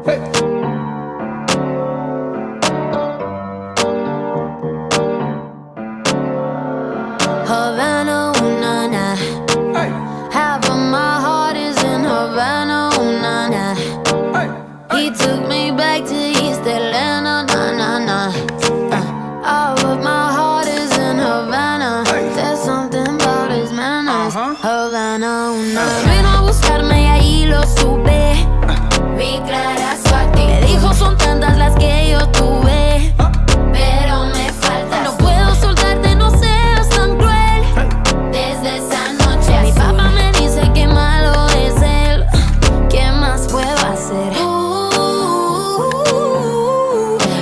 Hey. Havana, ooh, na, na. Hey. Half of my heart is in Havana, ooh, na, na. Hey. He took me back to East Atlanta, na, na, na. All of my heart is in Havana. There's something about his manners. Havana, ooh, na, na. Vino a buscarme y ahí lo supe. Vi clara su actitud. Me dijo son tantas las que yo tuve, pero me falta. No puedo soltarte, no seas tan cruel. Desde esa noche mi papá me dice que malo es él. ¿Qué más puedo hacer?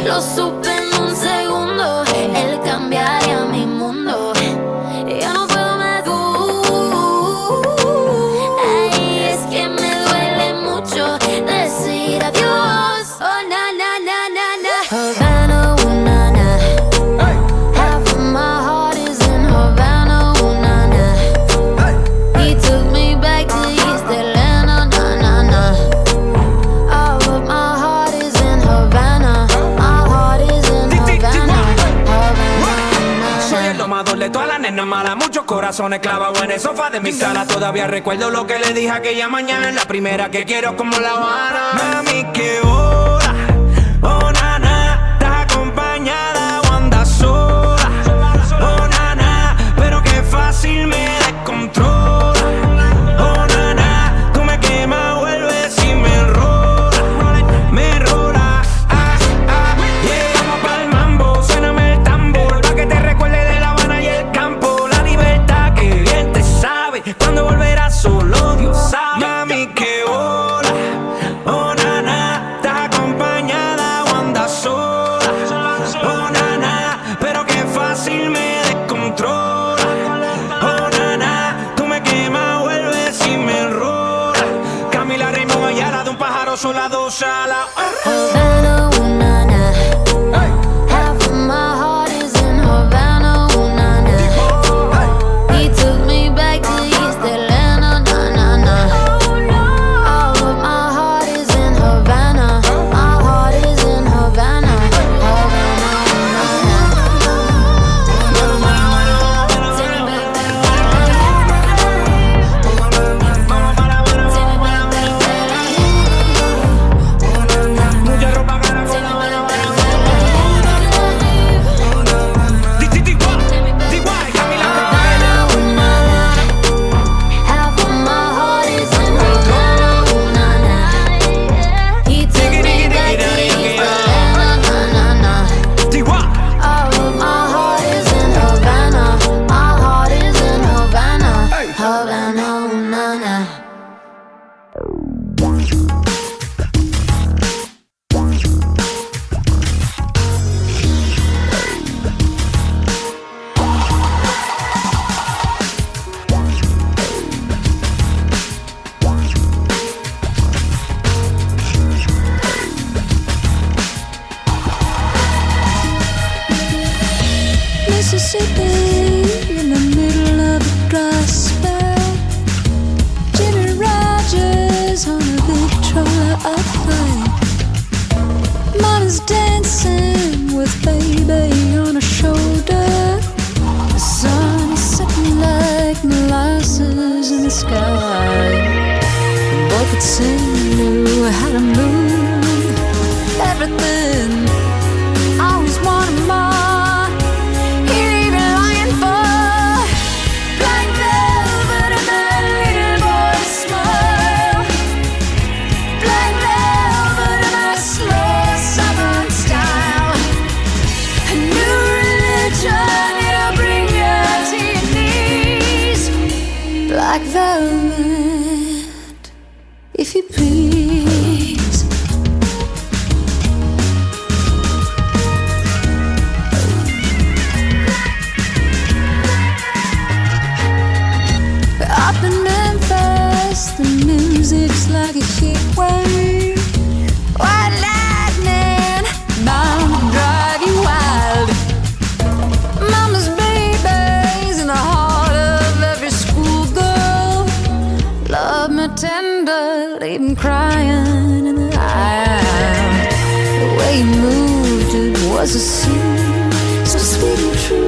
Lo supe en un segundo. Él cambiaría mi mundo. Ya no puedo más. Ay, es que me duele mucho decir adiós. Oh, na, na, na, na, na. Havana, ooh, na, na. Half of my heart is in Havana, ooh, na, na. He took me back to East Atlanta, na, na, na. All of my heart is in Havana. My heart is in Havana. Soy el domador de todas las nenas malas, muchos corazones clavados en el sofá de mi sala. Todavía recuerdo lo que le dije aquella mañana. Es la primera que quiero como La Habana. Mami, qué hora, oh nana, estás acompañada o andas sola. Oh nana, pero qué fácil me descontrola. Oh nana, tú me quemas, vuelves y me rola, Llegamos pa'l mambo, suéname el tambor, pa' que te recuerde de La Habana y el campo. La libertad que bien te sabe, cuando volverás solo Dios sabe. Mami, qué hora, oh nana, estás acompañada o andas sola. Oh nana, pero qué fácil me descontrola. Oh nana, tú me quemas, vuelves y me enrola. Camila Raymond Ayala, de un pájaro sola, dos alas. Havana, ooh, na, na. Half of my heart is in Havana, ooh, na, na. He took me back to East Atlanta, na, na, na. All of my heart is in Havana. My heart is in Havana. Havana, ooh, na, na. Take me back that way. Take me back that way. Mucha ropa cara con La Habana. Camila. Half of my heart is in Havana, ooh, na, na. He took me back to East Atlanta, na, na, na. All of my heart is in Havana. My heart is in Havana. Havana, ooh, na, na. Mississippi, in the middle of a dry spell. Jimmy Rogers on a big trailer of hay. Mama's dancing with baby on her shoulder. The sun is setting like molasses in the sky. Boy could sing, knew how to move everything. Always wanted more. Here even longing for black velvet and that little boy's smile. Black velvet and that slow southern style. A new religion, it'll bring you to your knees. Black velvet, if you please. Up in Memphis, the music's like a heat wave. White lightning, bound to drive you wild. Mama's babies in the heart of every schoolgirl. Love me tender, leave 'em crying in the eye. The way you moved, it was a sin, so sweet and true.